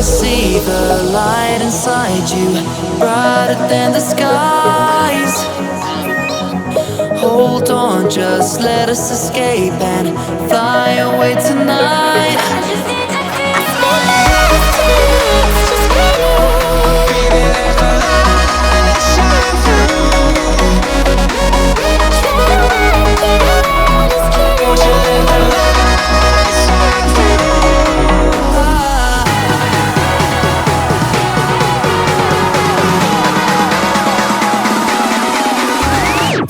I see the light inside you, brighter than the skies. Hold on, just let us escape and fly away tonight. I just need to feel just feel it. Baby, let the light shine through. Won't you let the light shine through?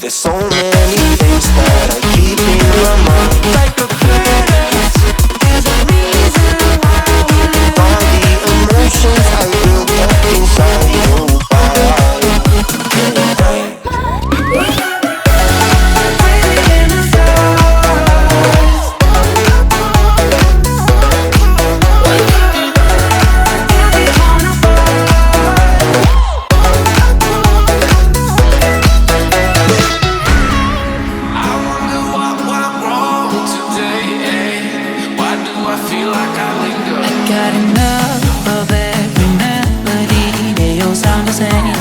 There's so many things that I keep in my mind, like a past. There's a reason why all the emotions I built up inside your body. Got enough of every melody, they all sound the same.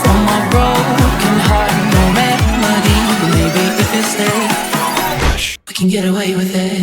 For my broken heart, no remedy, but maybe if you stay, we can get away with it.